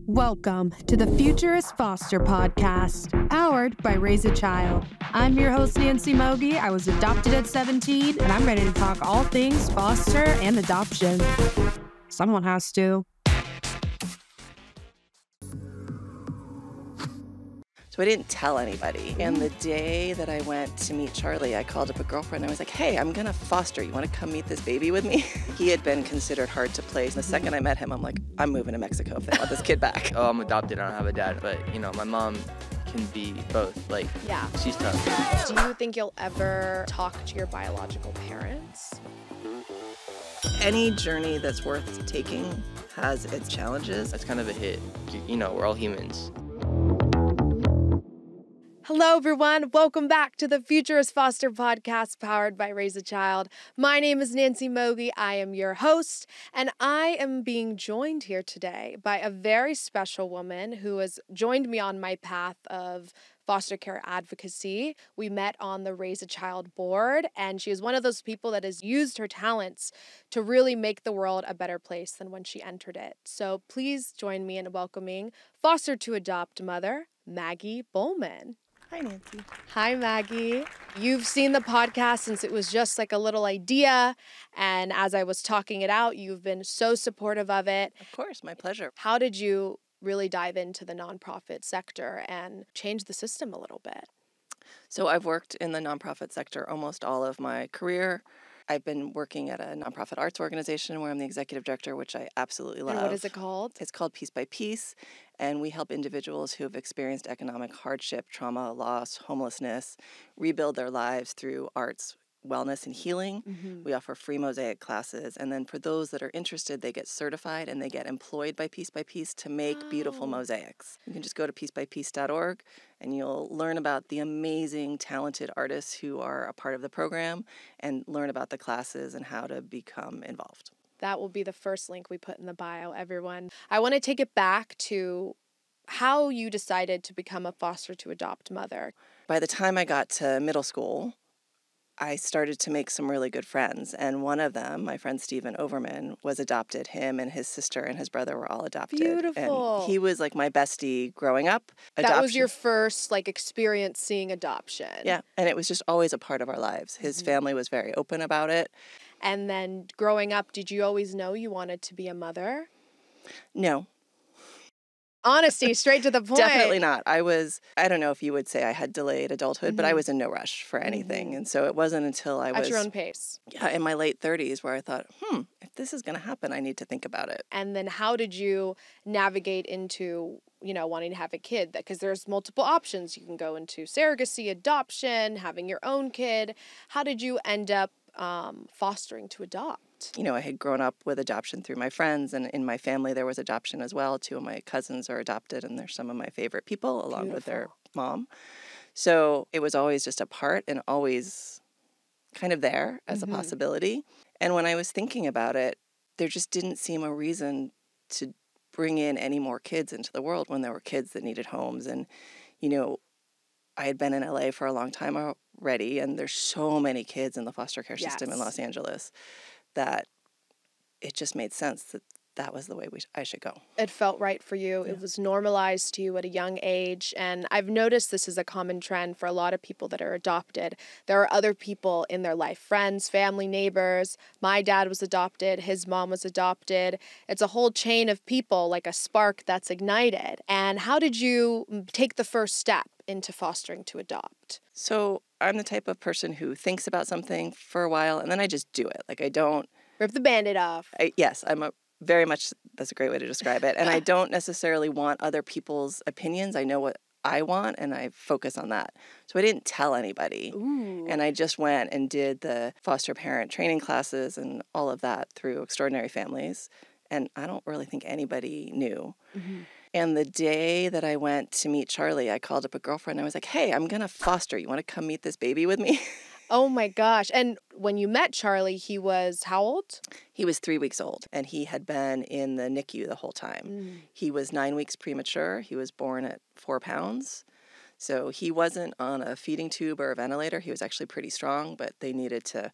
Welcome to the Futurist Foster Podcast, powered by Raise a Child. I'm your host, Nancy Mogi. I was adopted at 17, and I'm ready to talk all things foster and adoption. Someone has to. So I didn't tell anybody. And the day that I went to meet Charlie, I called up a girlfriend. I was like, hey, I'm going to foster. You want to come meet this baby with me? He had been considered hard to place. The second I met him, I'm like, I'm moving to Mexico if they want this kid back. Oh, I'm adopted. I don't have a dad. But, my mom can be both. She's tough. Do you think you'll ever talk to your biological parents? Any journey that's worth taking has its challenges. That's kind of a hit. We're all humans. Hello, everyone. Welcome back to the Futurist Foster Podcast, powered by Raise a Child. My name is Nancy Mogi. I am your host, and I am being joined here today by a very special woman who has joined me on my path of foster care advocacy. We met on the Raise a Child board, and she is one of those people that has used her talents to really make the world a better place than when she entered it. So please join me in welcoming foster to adopt mother, Maggie Bolhman. Hi, Nancy. Hi, Maggie. You've seen the podcast since it was just like a little idea, and as I was talking it out, you've been so supportive of it. Of course, my pleasure. How did you really dive into the nonprofit sector and change the system a little bit? So I've worked in the nonprofit sector almost all of my career. I've been working at a nonprofit arts organization where I'm the executive director, which I absolutely love. And what is it called? It's called Piece by Piece, and we help individuals who have experienced economic hardship, trauma, loss, homelessness, rebuild their lives through arts, wellness, and healing. Mm-hmm. We offer free mosaic classes, and then for those that are interested, they get certified and they get employed by Piece to make beautiful mosaics. You can just go to piecebypiece.org and you'll learn about the amazing, talented artists who are a part of the program and learn about the classes and how to become involved. That will be the first link we put in the bio, everyone. I want to take it back to how you decided to become a foster to adopt mother. By the time I got to middle school, I started to make some really good friends, and one of them, my friend Stephen Overman, was adopted. Him and his sister and his brother were all adopted. Beautiful. And he was like my bestie growing up. That was your first experience seeing adoption. Yeah, and it was just always a part of our lives. His family was very open about it. And then growing up, did you always know you wanted to be a mother? No. Honesty, straight to the point. Definitely not. I don't know if you would say I had delayed adulthood, but I was in no rush for anything. And so it wasn't until I was... At your own pace. Yeah, in my late 30s where I thought, if this is going to happen, I need to think about it. And then how did you navigate into, wanting to have a kid? Because there's multiple options. You can go into surrogacy, adoption, having your own kid. How did you end up fostering to adopt? I had grown up with adoption through my friends, and in my family there was adoption as well. 2 of my cousins are adopted, and they're some of my favorite people, along with their mom. So it was always just a part and always kind of there as a possibility. And when I was thinking about it, there just didn't seem a reason to bring in any more kids into the world when there were kids that needed homes. And, I had been in LA for a long time already, and there's so many kids in the foster care system in Los Angeles that it just made sense that was the way I should go. It felt right for you. Yeah. It was normalized to you at a young age. And I've noticed this is a common trend for a lot of people that are adopted. There are other people in their life, friends, family, neighbors. My dad was adopted. His mom was adopted. It's a whole chain of people, like a spark that's ignited. And how did you take the first step into fostering to adopt? So I'm the type of person who thinks about something for a while and then I just do it. I don't... Rip the Band-Aid off. Yes, very much, that's a great way to describe it. And I don't necessarily want other people's opinions. I know what I want and I focus on that. So I didn't tell anybody. Ooh. And I just went and did the foster parent training classes and all of that through Extraordinary Families. And I don't really think anybody knew. Mm-hmm. And the day that I went to meet Charlie, I called up a girlfriend. I was like, hey, I'm going to foster. You want to come meet this baby with me? Oh, my gosh. And when you met Charlie, he was how old? He was 3 weeks old, and he had been in the NICU the whole time. He was 9 weeks premature. He was born at 4 pounds. So he wasn't on a feeding tube or a ventilator. He was actually pretty strong, but they needed to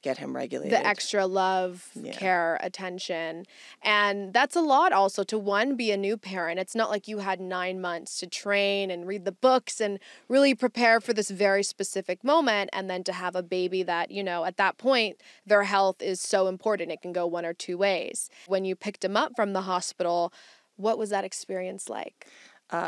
get him regulated. The extra love, care, attention. And that's a lot also to, one, be a new parent. It's not like you had 9 months to train and read the books and really prepare for this very specific moment. And then to have a baby that, you know, at that point, their health is so important. It can go one or two ways. When you picked him up from the hospital, what was that experience like?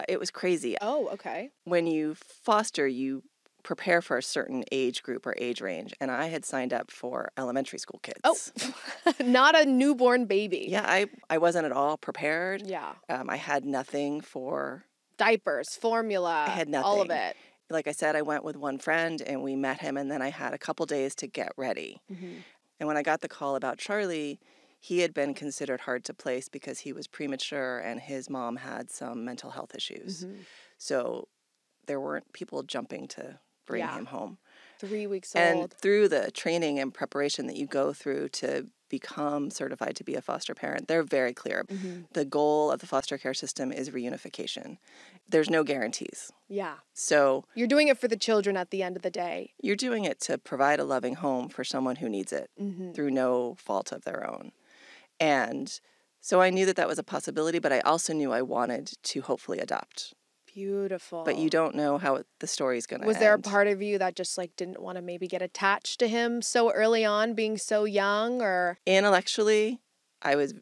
It was crazy. Oh, okay. When you foster, you prepare for a certain age group or age range. And I had signed up for elementary school kids. Oh, not a newborn baby. Yeah, I wasn't at all prepared. Yeah. I had nothing for diapers, formula. I had nothing. All of it. Like I said, I went with one friend and we met him, and then I had a couple days to get ready. Mm-hmm. And when I got the call about Charlie, he had been considered hard to place because he was premature and his mom had some mental health issues. Mm-hmm. So there weren't people jumping to bring him home. 3 weeks old. old. And through the training and preparation that you go through to become certified to be a foster parent, they're very clear. Mm-hmm. The goal of the foster care system is reunification. There's no guarantees. Yeah. So you're doing it for the children at the end of the day. You're doing it to provide a loving home for someone who needs it through no fault of their own. And so I knew that that was a possibility, but I also knew I wanted to hopefully adopt. Beautiful. But you don't know how the story's going to end. Was there a part of you that just like didn't want to maybe get attached to him so early on, being so young, or? Intellectually, I was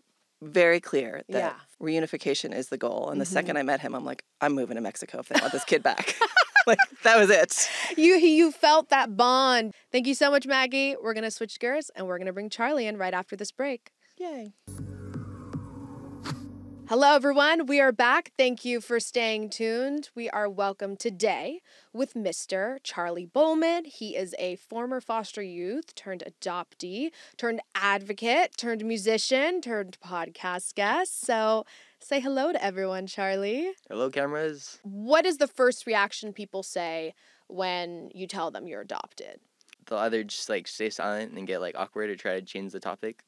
very clear that reunification is the goal. And the second I met him, I'm like, I'm moving to Mexico if they want this kid back. Like, that was it. You felt that bond. Thank you so much, Maggie. We're going to switch gears and we're going to bring Charlie in right after this break. Yay. Hello, everyone. We are back. Thank you for staying tuned. We are welcome today with Mr. Charlie Bohlman. He is a former foster youth turned adoptee, turned advocate, turned musician, turned podcast guest. So say hello to everyone, Charlie. Hello, cameras. What is the first reaction people say when you tell them you're adopted? They'll either just like stay silent and get like awkward or try to change the topic,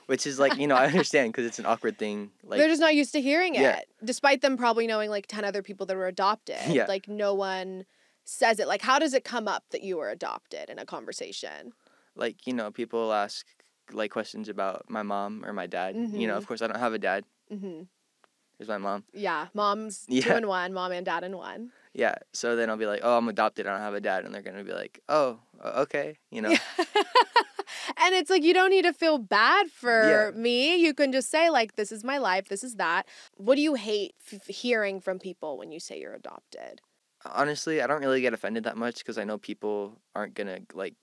which is like, you know, I understand because it's an awkward thing. Like, they're just not used to hearing it, despite them probably knowing like 10 other people that were adopted. Yeah. Like no one says it. Like, how does it come up that you were adopted in a conversation? Like, you know, people ask like questions about my mom or my dad. You know, of course I don't have a dad. There's my mom. Yeah, mom's 2 in 1, mom and dad in 1. Yeah, so then I'll be like, oh, I'm adopted, I don't have a dad. And they're going to be like, oh, okay, you know. And it's like, you don't need to feel bad for me. You can just say, like, this is my life, this is that. What do you hate hearing from people when you say you're adopted? Honestly, I don't really get offended that much because I know people aren't going to, like,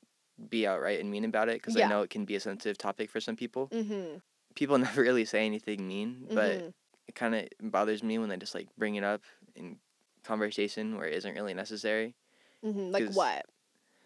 be outright and mean about it because I know it can be a sensitive topic for some people. People never really say anything mean, but it kind of bothers me when they just, like, bring it up in conversation where it isn't really necessary. Like what?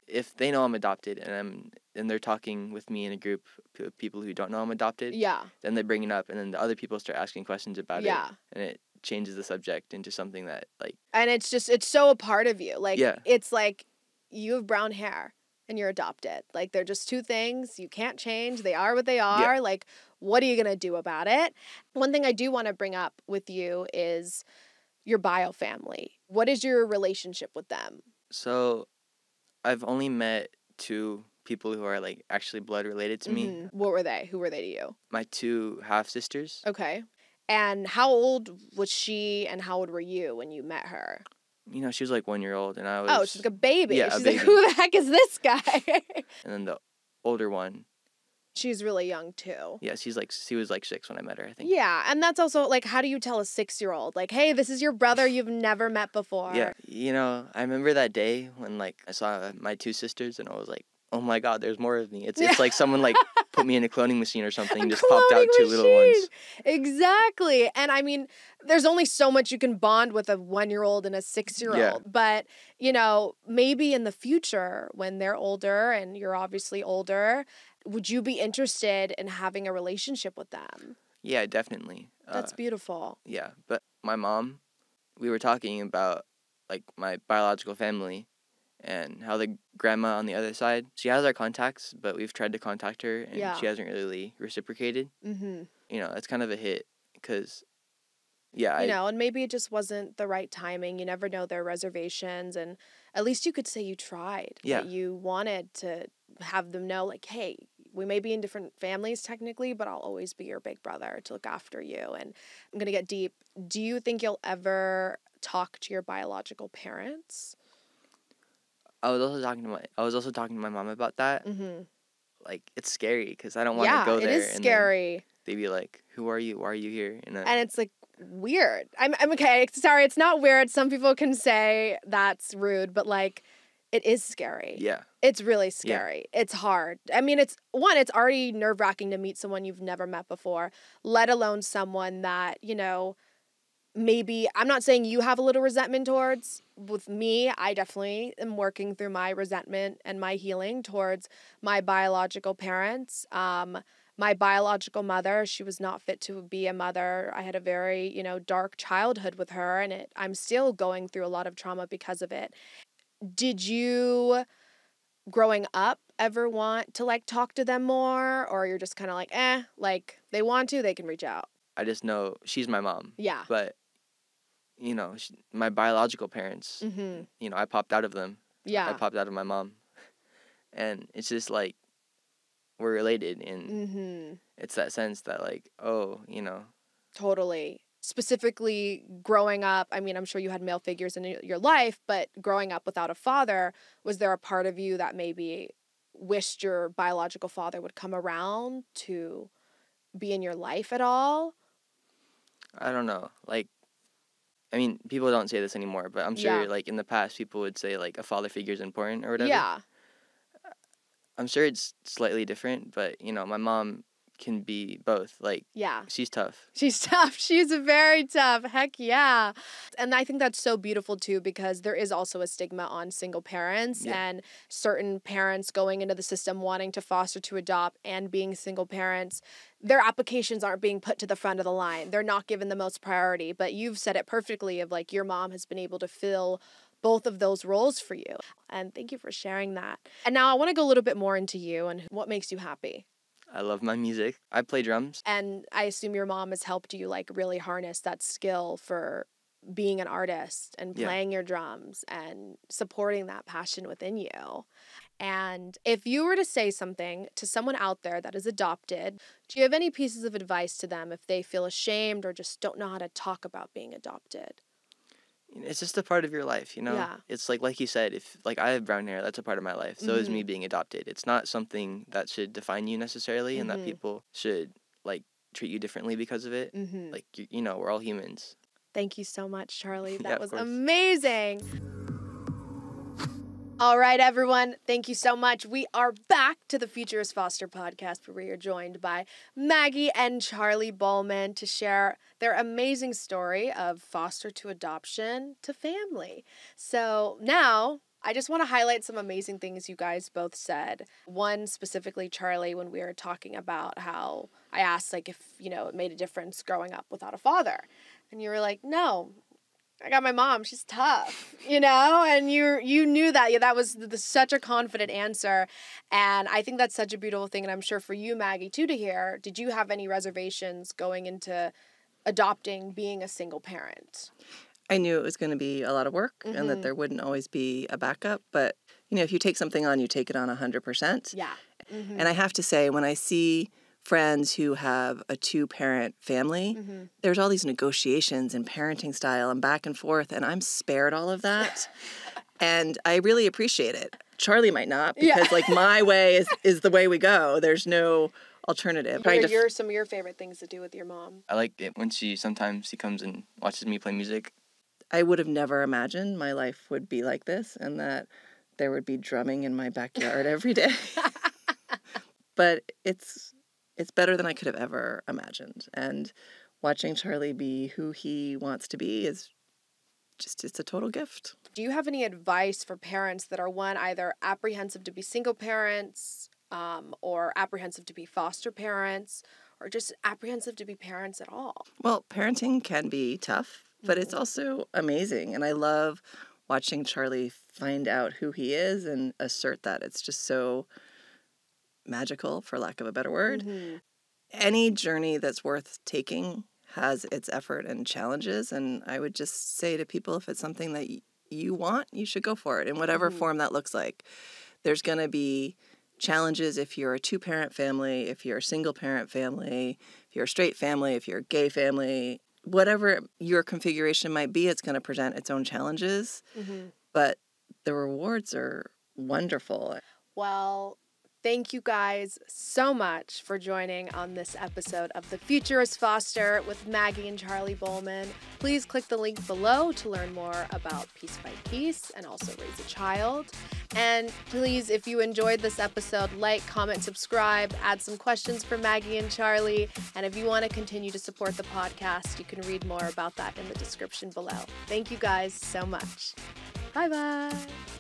If they know I'm adopted and they're talking with me in a group of people who don't know I'm adopted, then they bring it up and then the other people start asking questions about it, and it changes the subject into something that like. And it's so a part of you. Like it's like you have brown hair and you're adopted. Like they're just two things you can't change. They are what they are. Like what are you gonna do about it? One thing I do want to bring up with you is your bio family. What is your relationship with them? So I've only met 2 people who are like actually blood related to me. What were they? Who were they to you? My 2 half sisters. Okay. And how old was she and how old were you when you met her? You know, she was like 1 year old and I was... Oh, she's like a baby. Yeah, she's a baby. Like, who the heck is this guy? And then the older one. She's really young too. Yeah, she was like 6 when I met her, I think. Yeah, and that's also like, how do you tell a 6-year-old? Like, hey, this is your brother you've never met before. Yeah, you know, I remember that day when like I saw my 2 sisters and I was like, oh my God, there's more of me. It's like someone like put me in a cloning machine or something and just popped out 2 little ones. Exactly. And I mean, there's only so much you can bond with a 1-year-old and a 6-year-old. Yeah. But, you know, maybe in the future when they're older and you're obviously older, would you be interested in having a relationship with them? Yeah, definitely. That's beautiful. Yeah, but my mom, we were talking about like my biological family and how the grandma on the other side, she has our contacts, but we've tried to contact her and she hasn't really reciprocated. You know, it's kind of a hit because, and maybe it just wasn't the right timing. You never know their reservations, and at least you could say you tried. Yeah. That you wanted to have them know, like, hey, we may be in different families technically, but I'll always be your big brother to look after you. And I'm going to get deep. Do you think you'll ever talk to your biological parents? I was also talking to my mom about that. Mm-hmm. Like, it's scary because I don't want to go there. It is scary. They'd be like, "Who are you? Why are you here?" And it's like weird. I'm okay. Sorry, it's not weird. Some people can say that's rude, but like, it is scary. Yeah. It's really scary. Yeah. It's hard. I mean, it's already nerve-wracking to meet someone you've never met before, let alone someone that, you know, maybe, I'm not saying you have a little resentment towards. With me, I definitely am working through my resentment and my healing towards my biological parents. My biological mother, she was not fit to be a mother. I had a very, you know, dark childhood with her, and I'm still going through a lot of trauma because of it. Did you, growing up, ever want to, like, talk to them more? Or you're just kind of like, like, they want to, they can reach out? I just know she's my mom. Yeah. But, you know, my biological parents, mm-hmm. you know, I popped out of them. Yeah. I popped out of my mom. And it's just, like, we're related. And mm-hmm. it's that sense that, like, oh, you know. Totally. Specifically growing up, I mean, I'm sure you had male figures in your life, but growing up without a father, was there a part of you that maybe wished your biological father would come around to be in your life at all? I don't know. Like, I mean, people don't say this anymore, but I'm sure, like, in the past, people would say, like, a father figure is important or whatever. Yeah. I'm sure it's slightly different, but, you know, my mom can be both. Like, yeah, she's tough. She's tough. She's very tough. Heck yeah. And I think that's so beautiful too, because there is also a stigma on single parents and certain parents going into the system wanting to foster to adopt and being single parents. Their applications aren't being put to the front of the line. They're not given the most priority, but you've said it perfectly of like your mom has been able to fill both of those roles for you. And thank you for sharing that. And now I want to go a little bit more into you and what makes you happy. I love my music. I play drums. And I assume your mom has helped you like really harness that skill for being an artist and playing your drums and supporting that passion within you. And if you were to say something to someone out there that is adopted, do you have any pieces of advice to them if they feel ashamed or just don't know how to talk about being adopted? It's just a part of your life, you know? Yeah. It's like you said, if like I have brown hair, that's a part of my life. So is me being adopted. It's not something that should define you necessarily and that people should like treat you differently because of it. Like, you know, we're all humans. Thank you so much, Charlie. That was course. amazing. All right, everyone. Thank you so much. We are back to the Future is Foster podcast, where we are joined by Maggie and Charlie Bohlman to share their amazing story of foster to adoption to family. So now I just want to highlight some amazing things you guys both said. One specifically, Charlie, when we were talking about how I asked like if, you know, it made a difference growing up without a father. And you were like, no, I got my mom. She's tough, you know, and you knew that. Yeah, that was such a confident answer. And I think that's such a beautiful thing. And I'm sure for you, Maggie, too, to hear, did you have any reservations going into adopting, being a single parent? I knew it was going to be a lot of work and that there wouldn't always be a backup. But, you know, if you take something on, you take it on 100%. Yeah. And I have to say, when I see friends who have a two-parent family, there's all these negotiations and parenting style and back and forth, and I'm spared all of that. And I really appreciate it. Charlie might not, because like my way is the way we go. There's no alternative. What are some of your favorite things to do with your mom? I like it when sometimes she comes and watches me play music. I would have never imagined my life would be like this and that there would be drumming in my backyard every day. But it's better than I could have ever imagined. And watching Charlie be who he wants to be is just, it's a total gift. Do you have any advice for parents that are, one, either apprehensive to be single parents, or apprehensive to be foster parents, or just apprehensive to be parents at all? Well, parenting can be tough, but it's also amazing. And I love watching Charlie find out who he is and assert that. It's just so magical, for lack of a better word. Any journey that's worth taking has its effort and challenges, and I would just say to people, if it's something that you want, you should go for it in whatever form that looks like. There's going to be challenges if you're a two-parent family, if you're a single-parent family, if you're a straight family, if you're a gay family, whatever your configuration might be, it's going to present its own challenges. But the rewards are wonderful. Well, thank you guys so much for joining on this episode of The Future is Foster with Maggie and Charlie Bohlman. Please click the link below to learn more about Piece by Piece and also Raise a Child. And please, if you enjoyed this episode, like, comment, subscribe, add some questions for Maggie and Charlie. And if you want to continue to support the podcast, you can read more about that in the description below. Thank you guys so much. Bye-bye.